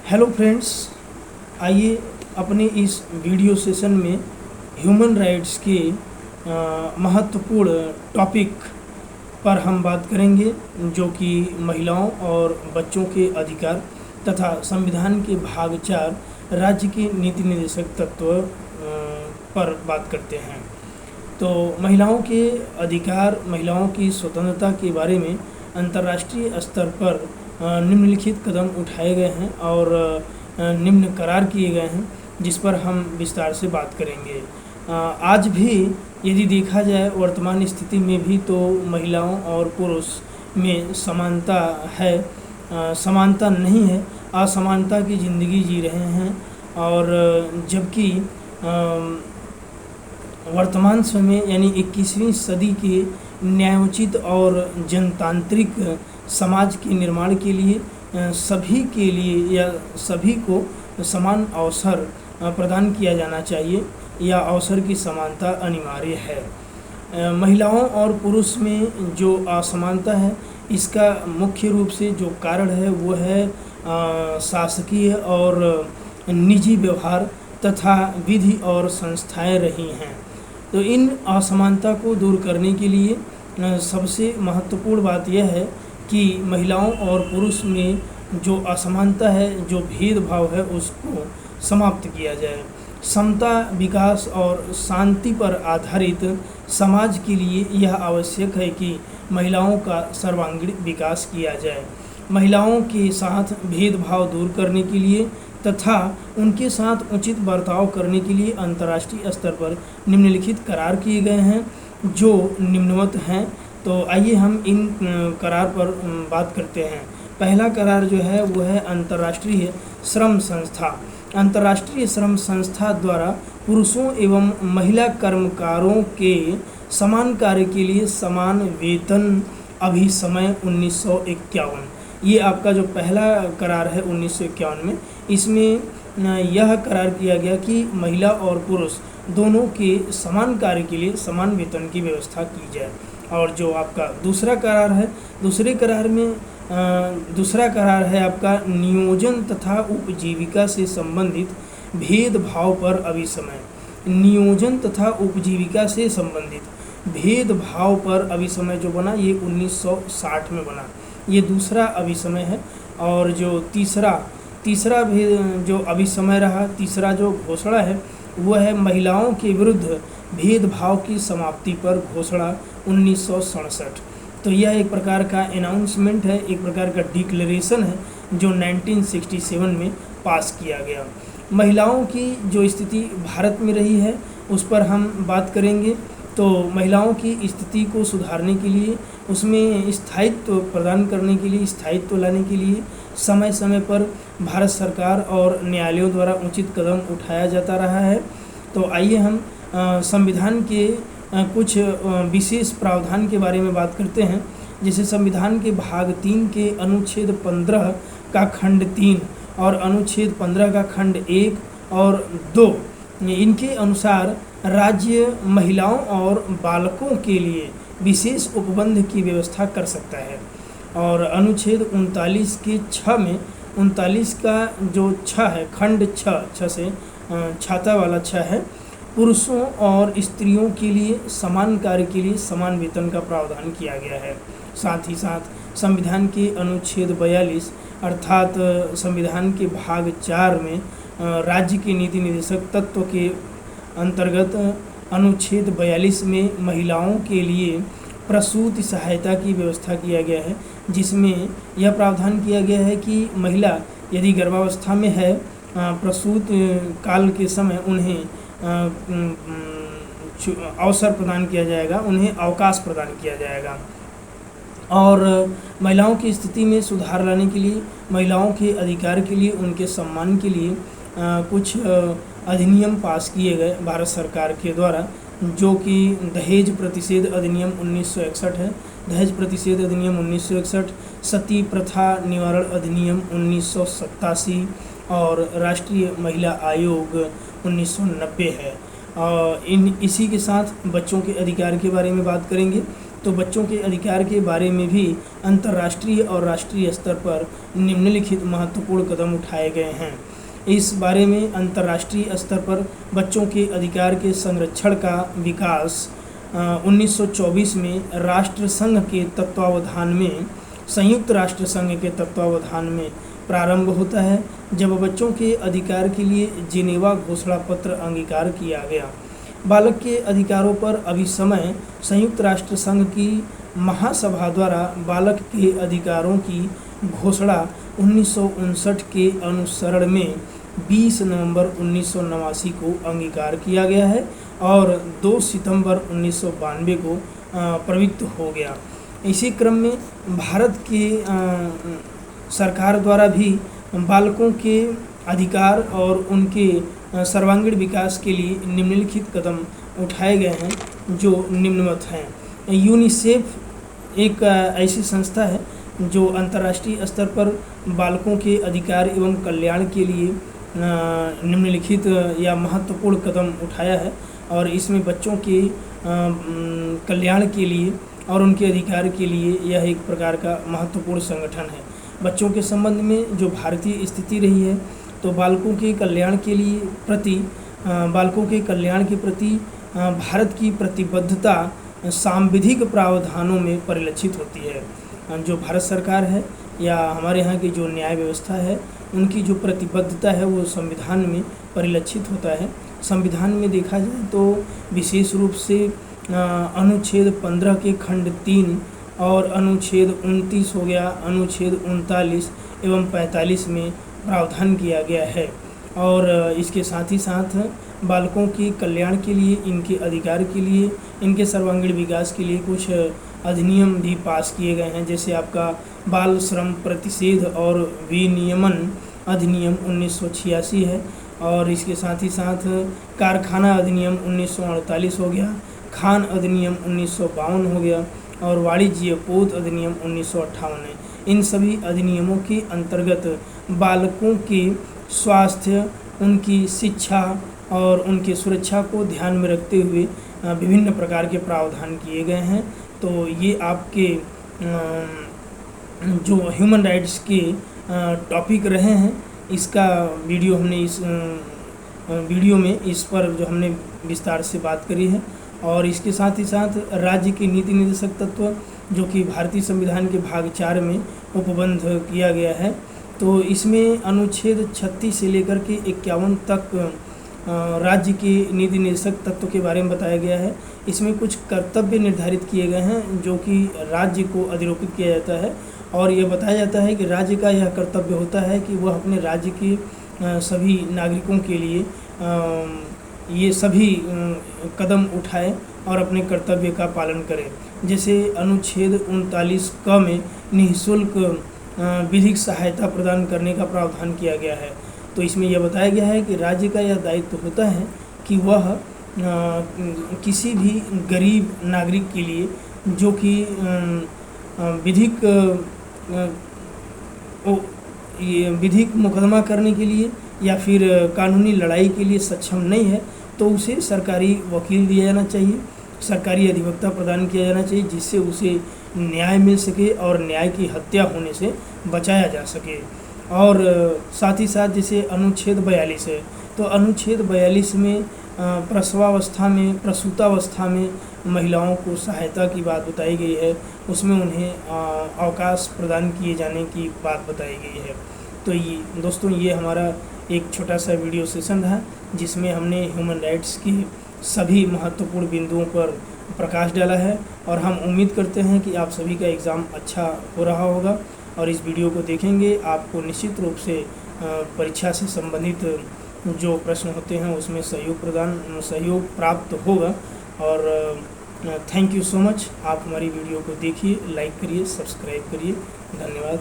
Hello friends, आइए अपने इस वीडियो सेशन में ह्यूमन राइट्स के महत्वपूर्ण टॉपिक पर हम बात करेंगे, जो कि महिलाओं और बच्चों के अधिकार तथा संविधान के भाग 4 राज्य के नीति निर्देशक तत्व पर बात करते हैं। तो महिलाओं के अधिकार, महिलाओं की स्वतंत्रता के बारे में अंतर्राष्ट्रीय स्तर पर निम्नलिखित कदम उठाए गए हैं और निम्न करार किए गए हैं, जिस पर हम विस्तार से बात करेंगे। आज भी यदि देखा जाए वर्तमान स्थिति में भी तो महिलाओं और पुरुष में समानता है, समानता नहीं है, असमानता की ज़िंदगी जी रहे हैं। और जबकि वर्तमान समय यानी 21वीं सदी के न्यायोचित और जनतांत्रिक समाज के निर्माण के लिए सभी के लिए या सभी को समान अवसर प्रदान किया जाना चाहिए या अवसर की समानता अनिवार्य है। महिलाओं और पुरुष में जो असमानता है, इसका मुख्य रूप से जो कारण है वो है शासकीय और निजी व्यवहार तथा विधि और संस्थाएं रही हैं। तो इन असमानता को दूर करने के लिए सबसे महत्वपूर्ण बात यह है कि महिलाओं और पुरुष में जो असमानता है, जो भेदभाव है, उसको समाप्त किया जाए। समता, विकास और शांति पर आधारित समाज के लिए यह आवश्यक है कि महिलाओं का सर्वांगीण विकास किया जाए। महिलाओं के साथ भेदभाव दूर करने के लिए तथा उनके साथ उचित बर्ताव करने के लिए अंतर्राष्ट्रीय स्तर पर निम्नलिखित करार किए गए हैं, जो निम्नवत हैं। तो आइए हम इन करार पर बात करते हैं। पहला करार जो है वो है अंतर्राष्ट्रीय श्रम संस्था। अंतर्राष्ट्रीय श्रम संस्था द्वारा पुरुषों एवं महिला कर्मकारों के समान कार्य के लिए समान वेतन अभिसमय 1951। ये आपका जो पहला करार है 1951 में, इसमें यह करार किया गया कि महिला और पुरुष दोनों के समान कार्य के लिए समान वेतन की व्यवस्था की जाए। और जो आपका दूसरा करार है, दूसरे करार में दूसरा करार है आपका नियोजन तथा उपजीविका से संबंधित भेदभाव पर अभिसमय। नियोजन तथा उपजीविका से संबंधित भेदभाव पर अभिसमय जो बना, ये 1960 में बना। ये दूसरा अभिसमय है। और जो तीसरा जो अभिसमय रहा, तीसरा जो घोषणा है वो है महिलाओं के विरुद्ध भेदभाव की समाप्ति पर घोषणा 1967। तो यह एक प्रकार का अनाउंसमेंट है, एक प्रकार का डिक्लेरेशन है जो 1967 में पास किया गया। महिलाओं की जो स्थिति भारत में रही है उस पर हम बात करेंगे। तो महिलाओं की स्थिति को सुधारने के लिए, उसमें स्थायित्व प्रदान करने के लिए, स्थायित्व लाने के लिए समय समय पर भारत सरकार और न्यायालयों द्वारा उचित कदम उठाया जाता रहा है। तो आइए हम संविधान के कुछ विशेष प्रावधान के बारे में बात करते हैं। जैसे संविधान के भाग 3 के अनुच्छेद 15 का खंड 3 और अनुच्छेद 15 का खंड 1 और 2, इनके अनुसार राज्य महिलाओं और बालकों के लिए विशेष उपबंध की व्यवस्था कर सकता है। और अनुच्छेद 39 के 6 में, 39 का जो 6 है, खंड 6 से छाता वाला 6 है, पुरुषों और स्त्रियों के लिए समान कार्य के लिए समान वेतन का प्रावधान किया गया है। साथ ही साथ संविधान के अनुच्छेद 42 अर्थात संविधान के भाग 4 में राज्य के नीति निर्देशक तत्व के अंतर्गत अनुच्छेद 42 में महिलाओं के लिए प्रसूति सहायता की व्यवस्था किया गया है, जिसमें यह प्रावधान किया गया है कि महिला यदि गर्भावस्था में है, प्रसूत काल के समय उन्हें अवसर प्रदान किया जाएगा, उन्हें अवकाश प्रदान किया जाएगा। और महिलाओं की स्थिति में सुधार लाने के लिए, महिलाओं के अधिकार के लिए, उनके सम्मान के लिए कुछ अधिनियम पास किए गए भारत सरकार के द्वारा, जो कि दहेज प्रतिषेध अधिनियम 1961 है, दहेज प्रतिषेध अधिनियम 1961, सती प्रथा निवारण अधिनियम 1987 और राष्ट्रीय महिला आयोग 1990 है। इसी के साथ बच्चों के अधिकार के बारे में बात करेंगे। तो बच्चों के अधिकार के बारे में भी अंतर्राष्ट्रीय और राष्ट्रीय स्तर पर निम्नलिखित महत्वपूर्ण कदम उठाए गए हैं। इस बारे में अंतर्राष्ट्रीय स्तर पर बच्चों के अधिकार के संरक्षण का विकास 1924 में राष्ट्र संघ के तत्वावधान में संयुक्त राष्ट्र संघ के तत्वावधान में प्रारंभ होता है, जब बच्चों के अधिकार के लिए जिनेवा घोषणा पत्र अंगीकार किया गया। बालक के अधिकारों पर अभिसमय संयुक्त राष्ट्र संघ की महासभा द्वारा बालक के अधिकारों की घोषणा 1959 के अनुसरण में 20 नवंबर 1989 को अंगीकार किया गया है और 2 सितंबर 1992 को प्रवृत्त हो गया। इसी क्रम में भारत के सरकार द्वारा भी बालकों के अधिकार और उनके सर्वांगीण विकास के लिए निम्नलिखित कदम उठाए गए हैं जो निम्नवत हैं। यूनिसेफ एक ऐसी संस्था है जो अंतर्राष्ट्रीय स्तर पर बालकों के अधिकार एवं कल्याण के लिए निम्नलिखित या महत्वपूर्ण कदम उठाया है और इसमें बच्चों के कल्याण के लिए और उनके अधिकार के लिए यह एक प्रकार का महत्वपूर्ण संगठन है। बच्चों के संबंध में जो भारतीय स्थिति रही है तो बालकों के कल्याण के प्रति भारत की प्रतिबद्धता सांविधिक प्रावधानों में परिलक्षित होती है। जो भारत सरकार है या हमारे यहाँ की जो न्याय व्यवस्था है उनकी जो प्रतिबद्धता है वो संविधान में परिलक्षित होता है। संविधान में देखा जाए तो विशेष रूप से अनुच्छेद 15 के खंड 3 और अनुच्छेद 29 हो गया, अनुच्छेद 39 एवं 45 में प्रावधान किया गया है और इसके साथ ही साथ बालकों के कल्याण के लिए, इनके अधिकार के लिए, इनके सर्वांगीण विकास के लिए कुछ अधिनियम भी पास किए गए हैं। जैसे आपका बाल श्रम प्रतिषेध और विनियमन अधिनियम 1986 है और इसके साथ ही साथ कारखाना अधिनियम 1948 हो गया, खान अधिनियम 1952 हो गया और वाणिज्य पोत अधिनियम 1958 है। इन सभी अधिनियमों के अंतर्गत बालकों के स्वास्थ्य, उनकी शिक्षा और उनकी सुरक्षा को ध्यान में रखते हुए विभिन्न प्रकार के प्रावधान किए गए हैं। तो ये आपके जो ह्यूमन राइट्स के टॉपिक रहे हैं, इसका वीडियो हमने इस वीडियो में इस पर जो हमने विस्तार से बात करी है और इसके साथ ही साथ राज्य के नीति निर्देशक तत्व जो कि भारतीय संविधान के भाग 4 में उपबंध किया गया है। तो इसमें अनुच्छेद 36 से लेकर के 51 तक राज्य के नीति निर्देशक तत्व के बारे में बताया गया है। इसमें कुछ कर्तव्य निर्धारित किए गए हैं जो कि राज्य को अधिरोपित किया जाता है और यह बताया जाता है कि राज्य का यह कर्तव्य होता है कि वह अपने राज्य के सभी नागरिकों के लिए ये सभी कदम उठाए और अपने कर्तव्य का पालन करें। जैसे अनुच्छेद 39 क में निःशुल्क विधिक सहायता प्रदान करने का प्रावधान किया गया है। तो इसमें यह बताया गया है कि राज्य का यह दायित्व होता है कि वह किसी भी गरीब नागरिक के लिए जो कि विधिक मुकदमा करने के लिए या फिर कानूनी लड़ाई के लिए सक्षम नहीं है तो उसे सरकारी वकील दिया जाना चाहिए, सरकारी अधिवक्ता प्रदान किया जाना चाहिए जिससे उसे न्याय मिल सके और न्याय की हत्या होने से बचाया जा सके। और साथ ही साथ जैसे अनुच्छेद 42 है तो अनुच्छेद 42 में प्रसूतावस्था में महिलाओं को सहायता की बात बताई गई है, उसमें उन्हें अवकाश प्रदान किए जाने की बात बताई गई है। तो ये दोस्तों ये हमारा एक छोटा सा वीडियो सेशन था जिसमें हमने ह्यूमन राइट्स की सभी महत्वपूर्ण बिंदुओं पर प्रकाश डाला है और हम उम्मीद करते हैं कि आप सभी का एग्ज़ाम अच्छा हो रहा होगा और इस वीडियो को देखेंगे आपको निश्चित रूप से परीक्षा से संबंधित जो प्रश्न होते हैं उसमें सहयोग प्राप्त होगा। और थैंक यू सो मच। आप हमारी वीडियो को देखिए, लाइक करिए, सब्सक्राइब करिए। धन्यवाद।